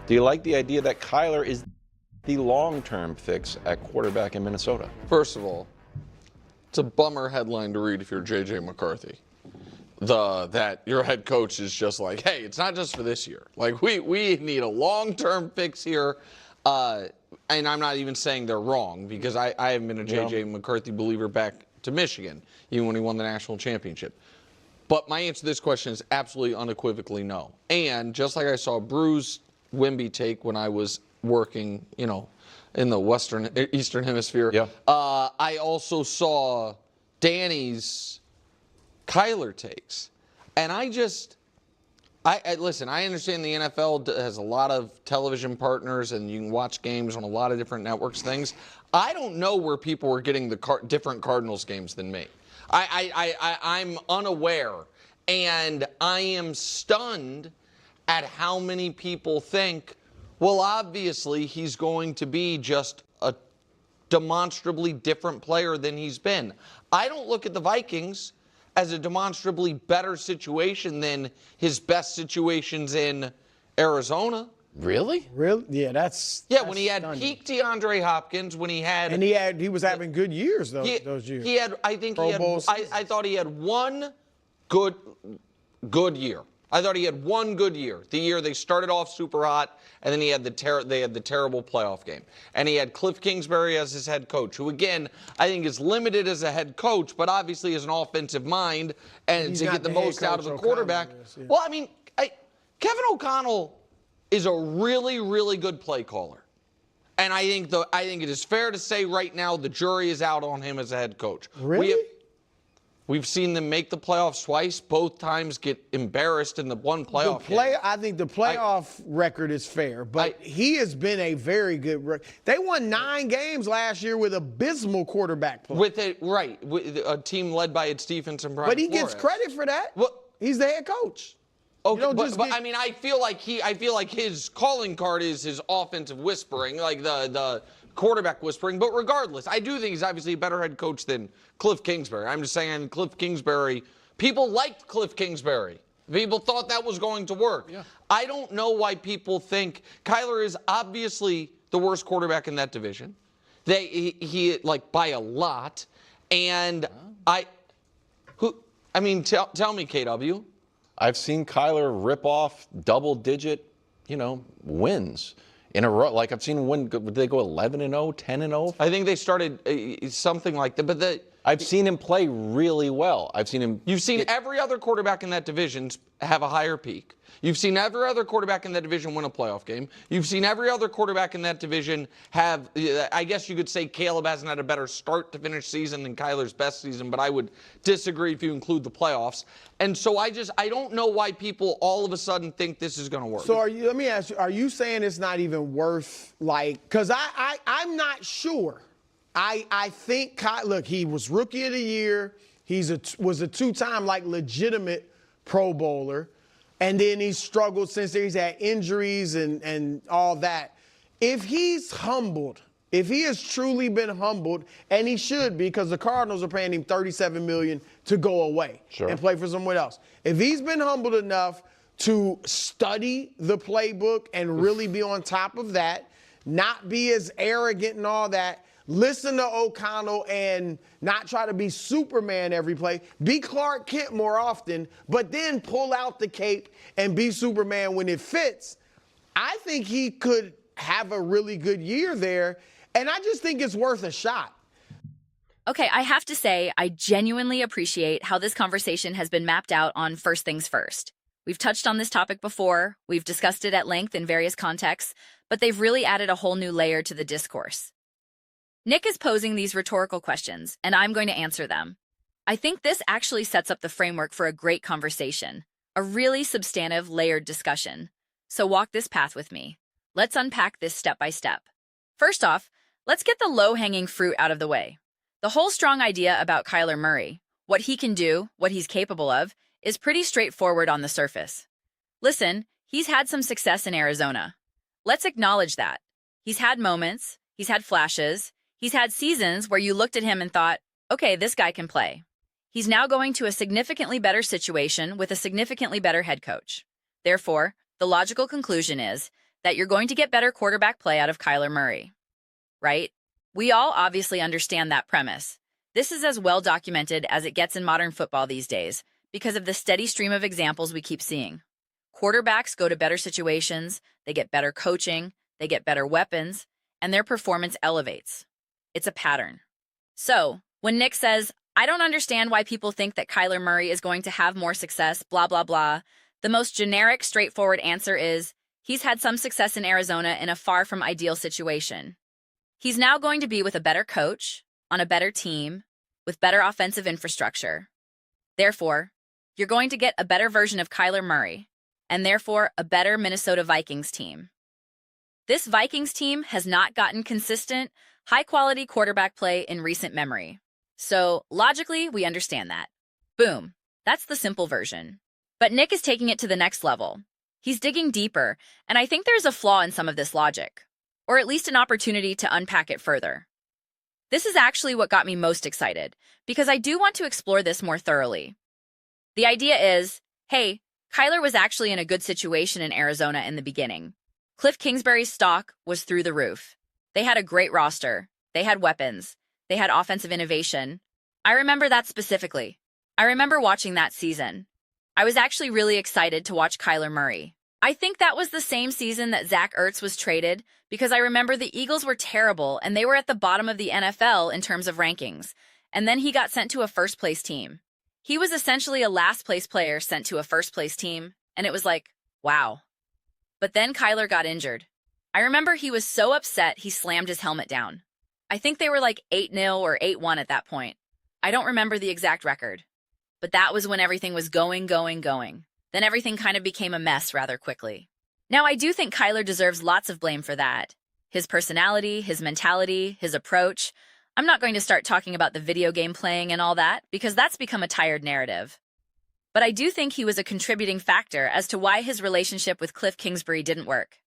Do you like the idea that Kyler is the long-term fix at quarterback in Minnesota? First of all, it's a bummer headline to read if you're J.J. McCarthy. That your head coach is just like, hey, it's not just for this year. Like, we need a long-term fix here. And I'm not even saying they're wrong, because I haven't been a J.J. McCarthy believer back to Michigan, even when he won the national championship. But my answer to this question is absolutely unequivocally no. And just like I saw Bruce Wimby take when I was working, in the Eastern Hemisphere, I also saw Danny's Kyler takes. And listen, I understand the NFL has a lot of television partners and you can watch games on a lot of different networks, things. I don't know where people were getting the different Cardinals games than me. I'm unaware, and I am stunned at how many people think, well, obviously he's going to be just a demonstrably different player than he's been. I don't look at the Vikings as a demonstrably better situation than his best situations in Arizona. Really? Really? Yeah, that's when he had stunning. Peak DeAndre Hopkins, when he had, and he was having good years those years. He had, I thought he had one good year. I thought he had one good year. The year they started off super hot, and then they had the terrible playoff game. And he had Cliff Kingsbury as his head coach, who again I think is limited as a head coach, but obviously has an offensive mind and to get the most out of a quarterback. Well, I mean, Kevin O'Connell is a really, really good play caller. And I think it is fair to say right now the jury is out on him as a head coach. Really? We've seen them make the playoffs twice, both times get embarrassed in the one playoff game. I think the playoff record is fair, but he has been a very good They won 9 games last year with abysmal quarterback play. With a team led by its defense and Brian But he Flores. gets credit for that. Well, he's the head coach. Okay, but I mean, I feel like his calling card is his offensive whispering, like the quarterback whispering. But regardless, I do think he's obviously a better head coach than Cliff Kingsbury. I'm just saying, Cliff Kingsbury, people liked Cliff Kingsbury. People thought that was going to work. Yeah. I don't know why people think Kyler is obviously the worst quarterback in that division. He by a lot. And tell me, KW. I've seen Kyler rip off double-digit, wins in a row. Like I've seen him win. Did they go 11-0, 10-0? I think they started something like that. But I've seen him play really well. You've seen every other quarterback in that division have a higher peak. You've seen every other quarterback in that division win a playoff game. You've seen every other quarterback in that division have, I guess you could say Caleb hasn't had a better start to finish season than Kyler's best season, but I would disagree if you include the playoffs. And so I don't know why people all of a sudden think this is going to work. So let me ask you, are you saying it's not even worth, because I'm not sure. I think, look, he was Rookie of the Year. Was a 2-time, legitimate Pro Bowler. And then he's struggled since he's had injuries and all that. If he's humbled, if he has truly been humbled, and he should be, because the Cardinals are paying him $37 million to go away and play for someone else. If he's been humbled enough to study the playbook and really be on top of that, not be as arrogant and all that, listen to O'Connell and not try to be Superman every play. Be Clark Kent more often, but then pull out the cape and be Superman when it fits. I think he could have a really good year there, and I just think it's worth a shot. Okay, I have to say, I genuinely appreciate how this conversation has been mapped out on First Things First. We've touched on this topic before, we've discussed it at length in various contexts, but they've really added a whole new layer to the discourse. Nick is posing these rhetorical questions, and I'm going to answer them. I think this actually sets up the framework for a great conversation, a really substantive, layered discussion. So walk this path with me. Let's unpack this step by step. First off, let's get the low-hanging fruit out of the way. The whole strong idea about Kyler Murray, what he can do, what he's capable of, is pretty straightforward on the surface. Listen, he's had some success in Arizona. Let's acknowledge that. He's had moments, he's had flashes, he's had seasons where you looked at him and thought, okay, this guy can play. He's now going to a significantly better situation with a significantly better head coach. Therefore, the logical conclusion is that you're going to get better quarterback play out of Kyler Murray, right? We all obviously understand that premise. This is as well documented as it gets in modern football these days because of the steady stream of examples we keep seeing. Quarterbacks go to better situations, they get better coaching, they get better weapons, and their performance elevates. It's a pattern. So, when Nick says, I don't understand why people think that Kyler Murray is going to have more success, blah, blah, blah, the most generic, straightforward answer is, he's had some success in Arizona in a far from ideal situation. He's now going to be with a better coach, on a better team, with better offensive infrastructure. Therefore, you're going to get a better version of Kyler Murray, and therefore a better Minnesota Vikings team. This Vikings team has not gotten consistent, high-quality quarterback play in recent memory. So, logically, we understand that. Boom. That's the simple version. But Nick is taking it to the next level. He's digging deeper, and I think there's a flaw in some of this logic, or at least an opportunity to unpack it further. This is actually what got me most excited, because I do want to explore this more thoroughly. The idea is, hey, Kyler was actually in a good situation in Arizona in the beginning. Cliff Kingsbury's stock was through the roof. They had a great roster. They had weapons. They had offensive innovation. I remember that specifically. I remember watching that season. I was actually really excited to watch Kyler Murray. I think that was the same season that Zach Ertz was traded because I remember the Eagles were terrible and they were at the bottom of the NFL in terms of rankings. And then he got sent to a first-place team. He was essentially a last-place player sent to a first-place team, and it was like, wow. But then Kyler got injured. I remember he was so upset he slammed his helmet down. I think they were like 8-0 or 8-1 at that point. I don't remember the exact record. But that was when everything was going. Then everything kind of became a mess rather quickly. Now, I do think Kyler deserves lots of blame for that. His personality, his mentality, his approach. I'm not going to start talking about the video game playing and all that, because that's become a tired narrative. But I do think he was a contributing factor as to why his relationship with Cliff Kingsbury didn't work.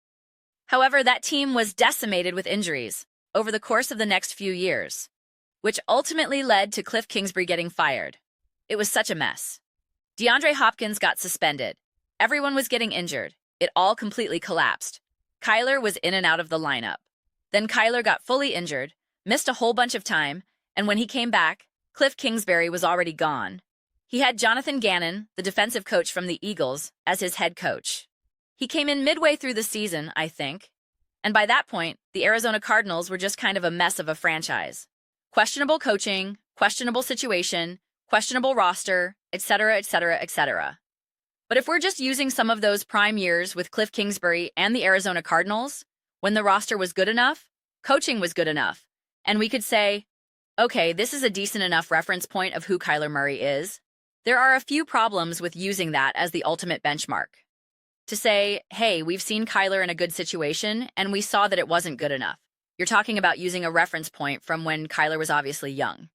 However, that team was decimated with injuries over the course of the next few years, which ultimately led to Cliff Kingsbury getting fired. It was such a mess. DeAndre Hopkins got suspended. Everyone was getting injured. It all completely collapsed. Kyler was in and out of the lineup. Then Kyler got fully injured, missed a whole bunch of time, and when he came back, Cliff Kingsbury was already gone. He had Jonathan Gannon, the defensive coach from the Eagles, as his head coach. He came in midway through the season, I think, and by that point, the Arizona Cardinals were just kind of a mess of a franchise. Questionable coaching, questionable situation, questionable roster, etc., etc., etc. But if we're just using some of those prime years with Cliff Kingsbury and the Arizona Cardinals, when the roster was good enough, coaching was good enough, and we could say, okay, this is a decent enough reference point of who Kyler Murray is, there are a few problems with using that as the ultimate benchmark. To say, hey, we've seen Kyler in a good situation, and we saw that it wasn't good enough. You're talking about using a reference point from when Kyler was obviously young.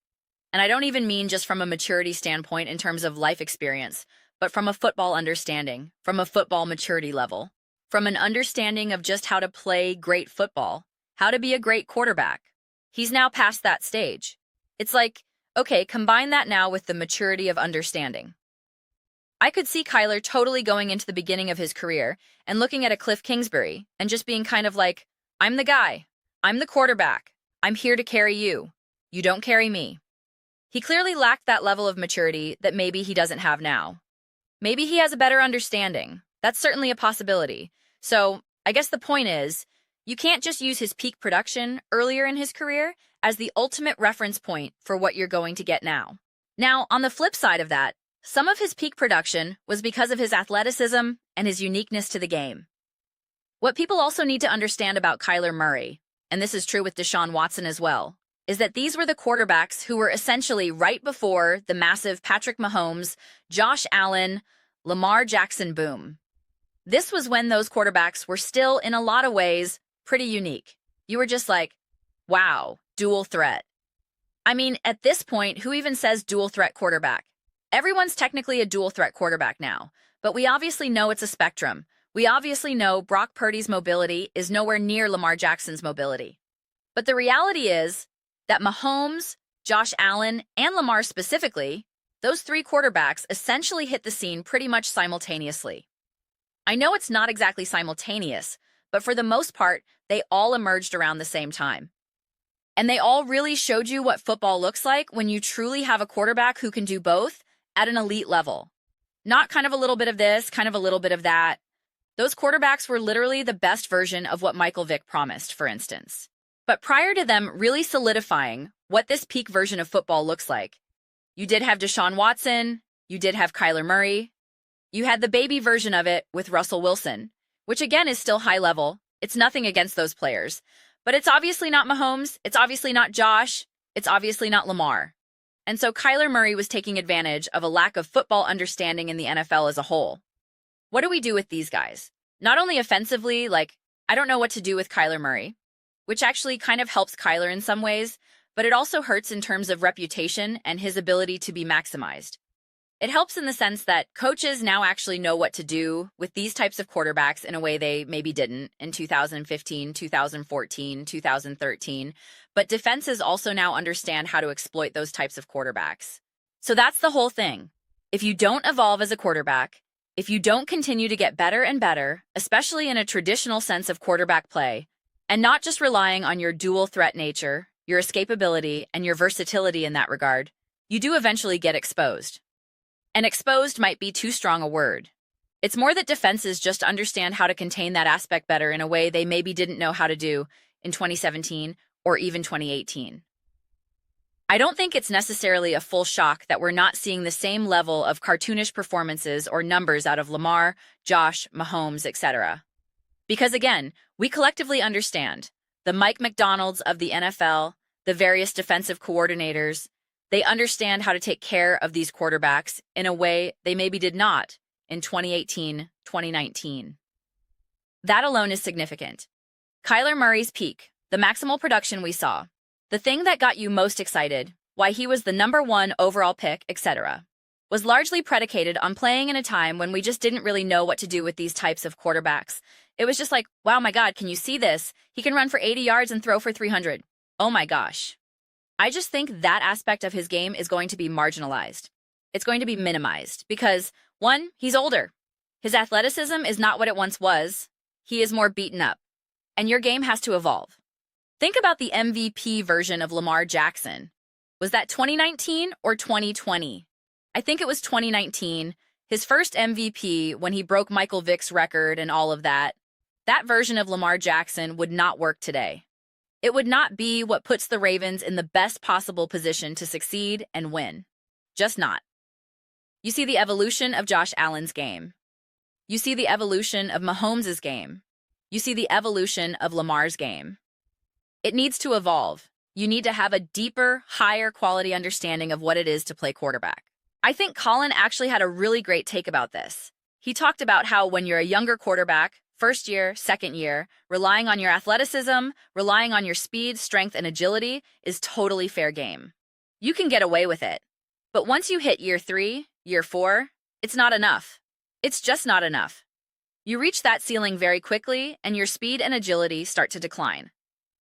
And I don't even mean just from a maturity standpoint in terms of life experience, but from a football understanding, from a football maturity level, from an understanding of just how to play great football, how to be a great quarterback. He's now past that stage. It's like, okay, combine that now with the maturity of understanding. I could see Kyler totally going into the beginning of his career and looking at a Cliff Kingsbury and just being kind of like, I'm the guy. I'm the quarterback. I'm here to carry you. You don't carry me. He clearly lacked that level of maturity that maybe he doesn't have now. Maybe he has a better understanding. That's certainly a possibility. So, I guess the point is, you can't just use his peak production earlier in his career as the ultimate reference point for what you're going to get now. Now, on the flip side of that, some of his peak production was because of his athleticism and his uniqueness to the game. What people also need to understand about Kyler Murray, and this is true with Deshaun Watson as well, is that these were the quarterbacks who were essentially right before the massive Patrick Mahomes, Josh Allen, Lamar Jackson boom. This was when those quarterbacks were still, in a lot of ways, pretty unique. You were just like, wow, dual threat. I mean, at this point, who even says dual threat quarterback? Everyone's technically a dual threat quarterback now, but we obviously know it's a spectrum. We obviously know Brock Purdy's mobility is nowhere near Lamar Jackson's mobility. But the reality is that Mahomes, Josh Allen, and Lamar specifically, those three quarterbacks essentially hit the scene pretty much simultaneously. I know it's not exactly simultaneous, but for the most part, they all emerged around the same time. And they all really showed you what football looks like when you truly have a quarterback who can do both at an elite level. Not kind of a little bit of this, kind of a little bit of that. Those quarterbacks were literally the best version of what Michael Vick promised, for instance. But prior to them really solidifying what this peak version of football looks like, you did have Deshaun Watson, you did have Kyler Murray, you had the baby version of it with Russell Wilson, which again is still high level. It's nothing against those players. But it's obviously not Mahomes, it's obviously not Josh, it's obviously not Lamar. And so Kyler Murray was taking advantage of a lack of football understanding in the NFL as a whole. What do we do with these guys? Not only offensively, like, I don't know what to do with Kyler Murray, which actually kind of helps Kyler in some ways, but it also hurts in terms of reputation and his ability to be maximized. It helps in the sense that coaches now actually know what to do with these types of quarterbacks in a way they maybe didn't in 2015, 2014, 2013, but defenses also now understand how to exploit those types of quarterbacks. So that's the whole thing. If you don't evolve as a quarterback, if you don't continue to get better and better, especially in a traditional sense of quarterback play, and not just relying on your dual threat nature, your escapability, and your versatility in that regard, you do eventually get exposed. And exposed might be too strong a word. It's more that defenses just understand how to contain that aspect better in a way they maybe didn't know how to do in 2017 or even 2018. I don't think it's necessarily a full shock that we're not seeing the same level of cartoonish performances or numbers out of Lamar, Josh, Mahomes, etc. Because again, we collectively understand the Mike McDonalds of the NFL, the various defensive coordinators, they understand how to take care of these quarterbacks in a way they maybe did not in 2018, 2019. That alone is significant. Kyler Murray's peak, the maximal production we saw, the thing that got you most excited, why he was the #1 overall pick, etc., was largely predicated on playing in a time when we just didn't really know what to do with these types of quarterbacks. It was just like, wow, my God, can you see this? He can run for 80 yards and throw for 300. Oh my gosh. I just think that aspect of his game is going to be marginalized. It's going to be minimized because, one, he's older. His athleticism is not what it once was. He is more beaten up. And your game has to evolve. Think about the MVP version of Lamar Jackson. Was that 2019 or 2020? I think it was 2019, his first MVP when he broke Michael Vick's record and all of that. That version of Lamar Jackson would not work today. It would not be what puts the Ravens in the best possible position to succeed and win. Just not. You see the evolution of Josh Allen's game. You see the evolution of Mahomes' game. You see the evolution of Lamar's game. It needs to evolve. You need to have a deeper, higher quality understanding of what it is to play quarterback. I think Colin actually had a really great take about this. He talked about how when you're a younger quarterback, first year, second year, relying on your athleticism, relying on your speed, strength, and agility is totally fair game. You can get away with it. But once you hit year 3, year 4, it's not enough. It's just not enough. You reach that ceiling very quickly, and your speed and agility start to decline.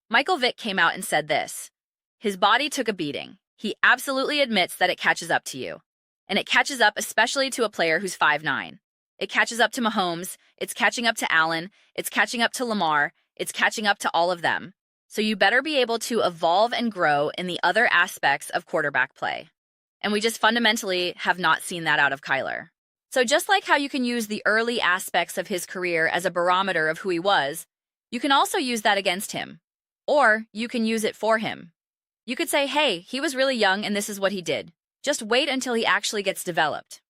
Michael Vick came out and said this. His body took a beating. He absolutely admits that it catches up to you. And it catches up especially to a player who's 5'9". It catches up to Mahomes, it's catching up to Allen, it's catching up to Lamar, it's catching up to all of them. So you better be able to evolve and grow in the other aspects of quarterback play. And we just fundamentally have not seen that out of Kyler. So just like how you can use the early aspects of his career as a barometer of who he was, you can also use that against him. Or you can use it for him. You could say, hey, he was really young and this is what he did. Just wait until he actually gets developed.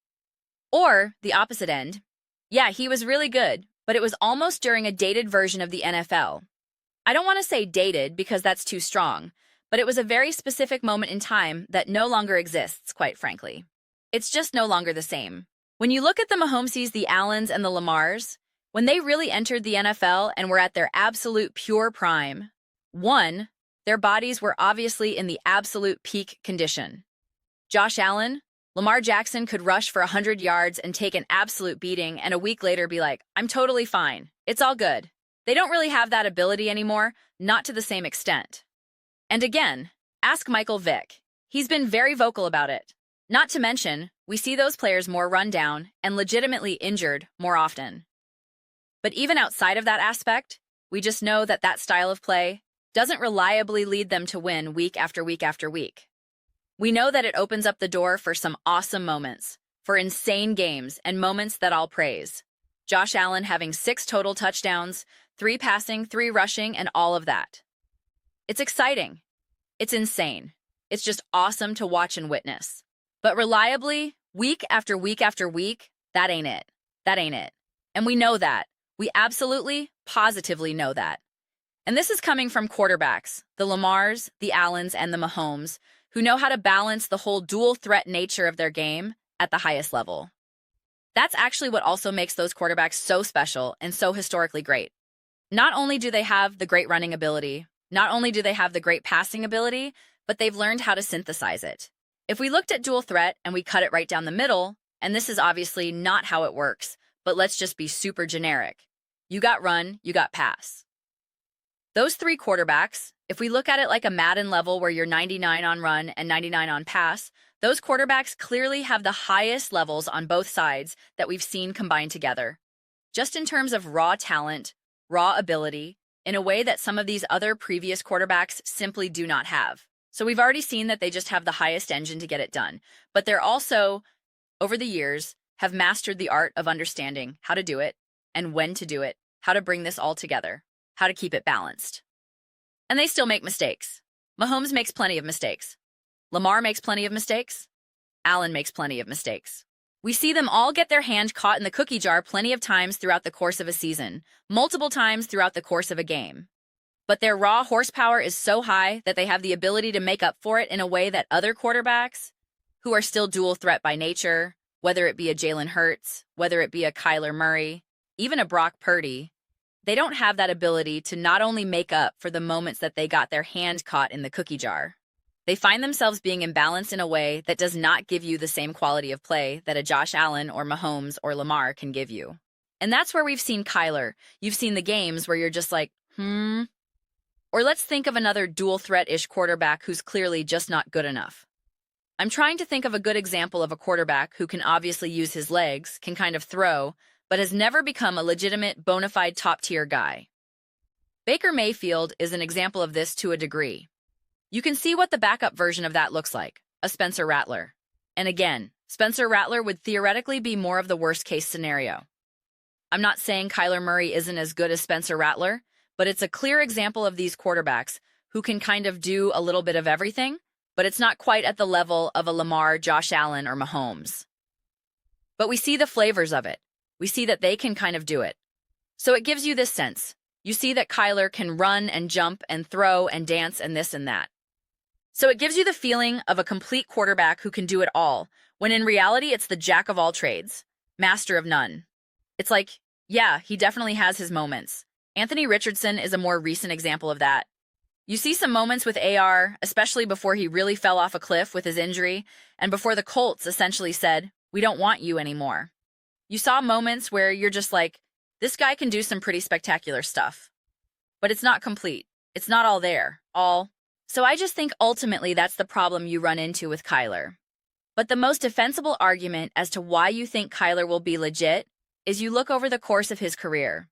Or, the opposite end, yeah, he was really good, but it was almost during a dated version of the NFL. I don't want to say dated because that's too strong, but it was a very specific moment in time that no longer exists, quite frankly. It's just no longer the same. When you look at the Mahomeses, the Allens, and the Lamars, when they really entered the NFL and were at their absolute pure prime, 1, their bodies were obviously in the absolute peak condition. Josh Allen, Lamar Jackson could rush for 100 yards and take an absolute beating and a week later be like, I'm totally fine. It's all good. They don't really have that ability anymore, not to the same extent. And again, ask Michael Vick. He's been very vocal about it. Not to mention, we see those players more run down and legitimately injured more often. But even outside of that aspect, We just know that that style of play doesn't reliably lead them to win week after week after week. We know that it opens up the door for some awesome moments, for insane games and moments that I'll praise. Josh Allen having 6 total touchdowns, 3 passing, 3 rushing, and all of that. It's exciting. It's insane. It's just awesome to watch and witness. But reliably, week after week after week, that ain't it. That ain't it. And we know that. We absolutely, positively know that. And this is coming from quarterbacks, the Lamars, the Allens, and the Mahomes, who know how to balance the whole dual threat nature of their game at the highest level. That's actually what also makes those quarterbacks so special and so historically great. Not only do they have the great running ability, not only do they have the great passing ability, but they've learned how to synthesize it. If we looked at dual threat and we cut it right down the middle, and this is obviously not how it works, but let's just be super generic. You got run, you got pass. Those 3 quarterbacks, if we look at it like a Madden level where you're 99 on run and 99 on pass, those quarterbacks clearly have the highest levels on both sides that we've seen combined together. Just in terms of raw talent, raw ability, in a way that some of these other previous quarterbacks simply do not have. So we've already seen that they just have the highest engine to get it done. But they're also, over the years, have mastered the art of understanding how to do it and when to do it, how to bring this all together, how to keep it balanced. And they still make mistakes. Mahomes makes plenty of mistakes. Lamar makes plenty of mistakes. Allen makes plenty of mistakes. We see them all get their hand caught in the cookie jar plenty of times throughout the course of a season, multiple times throughout the course of a game. But their raw horsepower is so high that they have the ability to make up for it in a way that other quarterbacks, who are still dual threat by nature, whether it be a Jalen Hurts, whether it be a Kyler Murray, even a Brock Purdy, they don't have that ability to not only make up for the moments that they got their hand caught in the cookie jar. They find themselves being imbalanced in a way that does not give you the same quality of play that a Josh Allen or Mahomes or Lamar can give you. And that's where we've seen Kyler. You've seen the games where you're just like, Or let's think of another dual threat-ish quarterback who's clearly just not good enough. I'm trying to think of a good example of a quarterback who can obviously use his legs, can kind of throw, but has never become a legitimate, bona fide top-tier guy. Baker Mayfield is an example of this to a degree. You can see what the backup version of that looks like, a Spencer Rattler. And again, Spencer Rattler would theoretically be more of the worst-case scenario. I'm not saying Kyler Murray isn't as good as Spencer Rattler, but it's a clear example of these quarterbacks who can kind of do a little bit of everything, but it's not quite at the level of a Lamar, Josh Allen, or Mahomes. But we see the flavors of it. We see that they can kind of do it. So it gives you this sense. You see that Kyler can run and jump and throw and dance and this and that. So it gives you the feeling of a complete quarterback who can do it all, when in reality it's the jack of all trades, master of none. It's like, yeah, he definitely has his moments. Anthony Richardson is a more recent example of that. You see some moments with AR, especially before he really fell off a cliff with his injury, and before the Colts essentially said, "We don't want you anymore." You saw moments where you're just like, this guy can do some pretty spectacular stuff. But it's not complete. It's not all there. So I just think ultimately that's the problem you run into with Kyler. But the most defensible argument as to why you think Kyler will be legit is you look over the course of his career.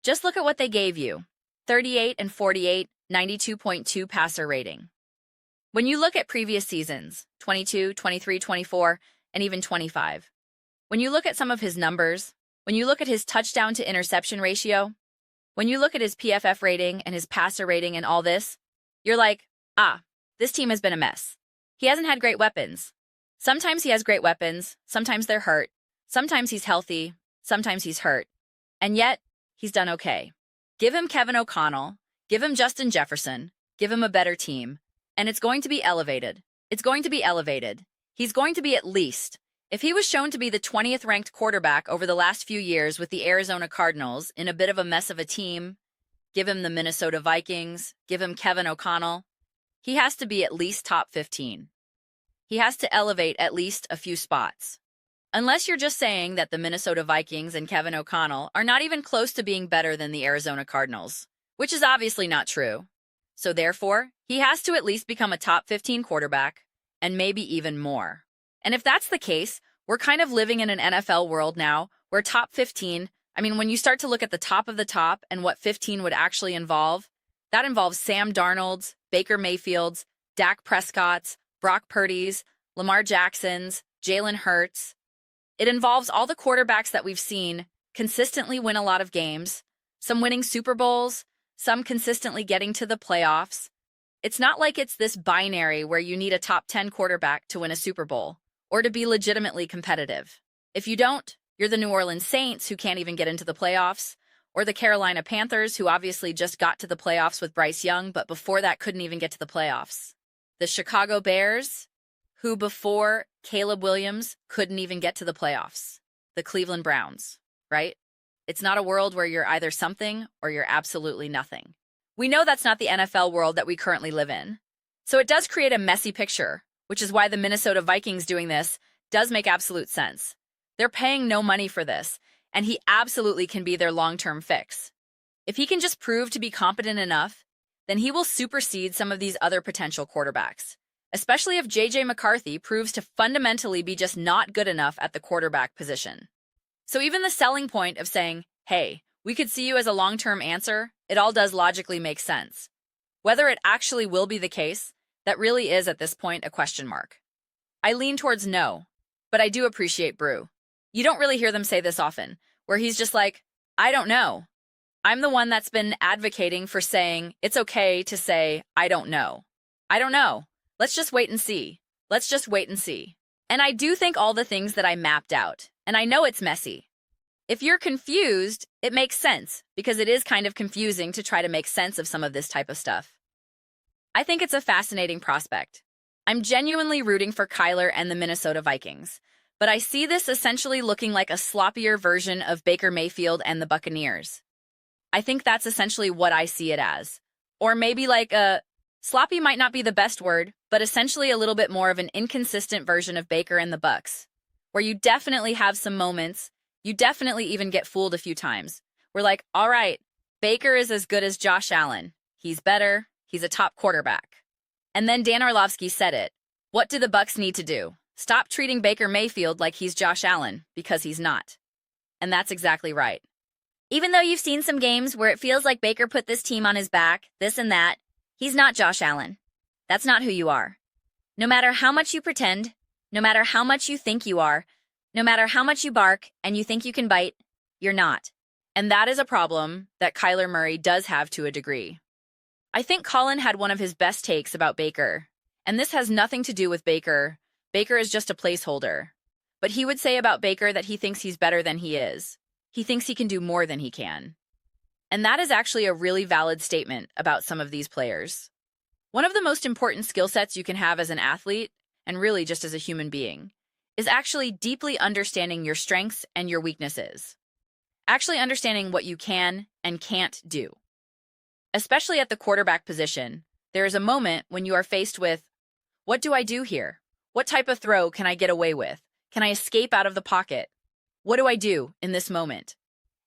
Just look at what they gave you. 38 and 48, 92.2 passer rating. When you look at previous seasons, 22, 23, 24, and even 25, when you look at some of his numbers, when you look at his touchdown to interception ratio, when you look at his PFF rating and his passer rating and all this, you're like, this team has been a mess. He hasn't had great weapons. Sometimes he has great weapons, sometimes they're hurt, sometimes he's healthy, sometimes he's hurt. And yet, he's done okay. Give him Kevin O'Connell, give him Justin Jefferson, give him a better team, and it's going to be elevated. It's going to be elevated. He's going to be at least. If he was shown to be the 20th ranked quarterback over the last few years with the Arizona Cardinals in a bit of a mess of a team, give him the Minnesota Vikings, give him Kevin O'Connell, he has to be at least top 15. He has to elevate at least a few spots. Unless you're just saying that the Minnesota Vikings and Kevin O'Connell are not even close to being better than the Arizona Cardinals, which is obviously not true. So therefore, he has to at least become a top 15 quarterback, and maybe even more. And if that's the case, we're kind of living in an NFL world now where top 15 I mean, when you start to look at the top of the top and what 15 would actually involve, that involves Sam Darnold's, Baker Mayfield's, Dak Prescott's, Brock Purdy's, Lamar Jackson's, Jalen Hurts. It involves all the quarterbacks that we've seen consistently win a lot of games, some winning Super Bowls, some consistently getting to the playoffs. It's not like it's this binary where you need a top 10 quarterback to win a Super Bowl or to be legitimately competitive. If you don't, you're the New Orleans Saints who can't even get into the playoffs, or the Carolina Panthers who obviously just got to the playoffs with Bryce Young, but before that couldn't even get to the playoffs. The Chicago Bears, who before Caleb Williams couldn't even get to the playoffs. The Cleveland Browns, right? It's not a world where you're either something or you're absolutely nothing. We know that's not the NFL world that we currently live in. So it does create a messy picture, which is why the Minnesota Vikings doing this does make absolute sense. They're paying no money for this, and he absolutely can be their long-term fix. If he can just prove to be competent enough, then he will supersede some of these other potential quarterbacks, especially if J.J. McCarthy proves to fundamentally be just not good enough at the quarterback position. So even the selling point of saying, hey, we could see you as a long-term answer, it all does logically make sense. Whether it actually will be the case, that really is at this point a question mark. I lean towards no, but I do appreciate Brew. You don't really hear them say this often, where he's just like, I don't know. I'm the one that's been advocating for saying it's okay to say, I don't know. I don't know. Let's just wait and see. Let's just wait and see. And I do think all the things that I mapped out, and I know it's messy. If you're confused, it makes sense, because it is kind of confusing to try to make sense of some of this type of stuff. I think it's a fascinating prospect. I'm genuinely rooting for Kyler and the Minnesota Vikings, but I see this essentially looking like a sloppier version of Baker Mayfield and the Buccaneers. I think that's essentially what I see it as. Or maybe like sloppy might not be the best word, but essentially a little bit more of an inconsistent version of Baker and the Bucs, where you definitely have some moments, you definitely even get fooled a few times. We're like, all right, Baker is as good as Josh Allen. He's better. He's a top quarterback. And then Dan Orlovsky said it. What do the Bucs need to do? Stop treating Baker Mayfield like he's Josh Allen, because he's not. And that's exactly right. Even though you've seen some games where it feels like Baker put this team on his back, this and that, he's not Josh Allen. That's not who you are. No matter how much you pretend, no matter how much you think you are, no matter how much you bark and you think you can bite, you're not. And that is a problem that Kyler Murray does have to a degree. I think Colin had one of his best takes about Baker, and this has nothing to do with Baker. Baker is just a placeholder. But he would say about Baker that he thinks he's better than he is. He thinks he can do more than he can. And that is actually a really valid statement about some of these players. One of the most important skill sets you can have as an athlete, and really just as a human being, is actually deeply understanding your strengths and your weaknesses. Actually understanding what you can and can't do. Especially at the quarterback position, there is a moment when you are faced with, what do I do here? What type of throw can I get away with? Can I escape out of the pocket? What do I do in this moment?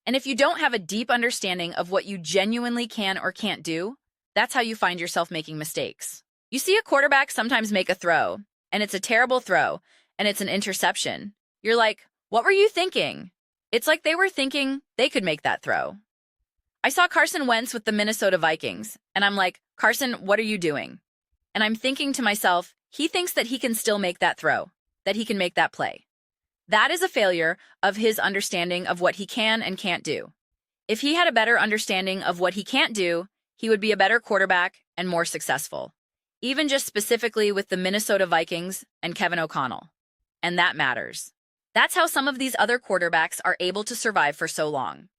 And if you don't have a deep understanding of what you genuinely can or can't do, that's how you find yourself making mistakes. You see a quarterback sometimes make a throw, and it's a terrible throw, and it's an interception. You're like, what were you thinking? It's like they were thinking they could make that throw. I saw Carson Wentz with the Minnesota Vikings, and I'm like, Carson, what are you doing? And I'm thinking to myself, he thinks that he can still make that throw, that he can make that play. That is a failure of his understanding of what he can and can't do. If he had a better understanding of what he can't do, he would be a better quarterback and more successful. Even just specifically with the Minnesota Vikings and Kevin O'Connell. And that matters. That's how some of these other quarterbacks are able to survive for so long.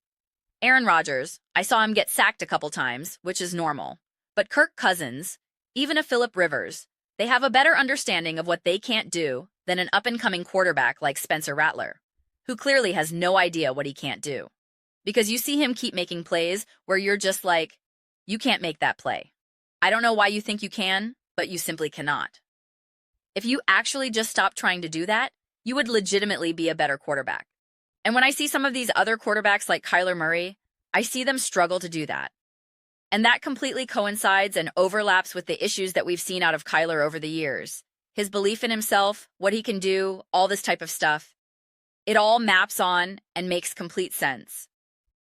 Aaron Rodgers, I saw him get sacked a couple times, which is normal. But Kirk Cousins, even a Phillip Rivers, they have a better understanding of what they can't do than an up-and-coming quarterback like Spencer Rattler, who clearly has no idea what he can't do. Because you see him keep making plays where you're just like, you can't make that play. I don't know why you think you can, but you simply cannot. If you actually just stopped trying to do that, you would legitimately be a better quarterback. And when I see some of these other quarterbacks like Kyler Murray, I see them struggle to do that. And that completely coincides and overlaps with the issues that we've seen out of Kyler over the years. His belief in himself, what he can do, all this type of stuff. It all maps on and makes complete sense.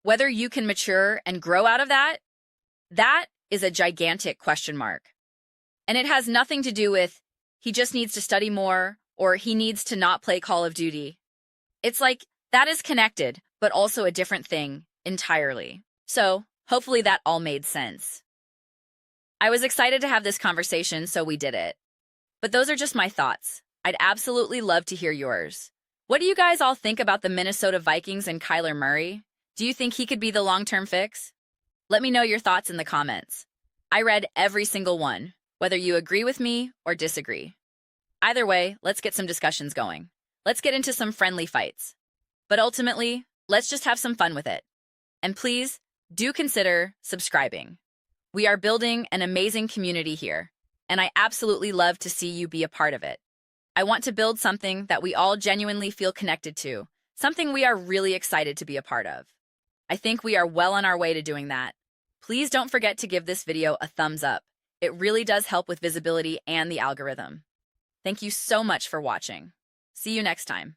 Whether you can mature and grow out of that, that is a gigantic question mark. And it has nothing to do with he just needs to study more or he needs to not play Call of Duty. It's like that is connected, but also a different thing entirely. So hopefully that all made sense. I was excited to have this conversation, so we did it. But those are just my thoughts. I'd absolutely love to hear yours. What do you guys all think about the Minnesota Vikings and Kyler Murray? Do you think he could be the long-term fix? Let me know your thoughts in the comments. I read every single one, whether you agree with me or disagree. Either way, let's get some discussions going. Let's get into some friendly fights. But ultimately, let's just have some fun with it. And please, do consider subscribing. We are building an amazing community here, and I absolutely love to see you be a part of it. I want to build something that we all genuinely feel connected to, something we are really excited to be a part of. I think we are well on our way to doing that. Please don't forget to give this video a thumbs up. It really does help with visibility and the algorithm. Thank you so much for watching. See you next time.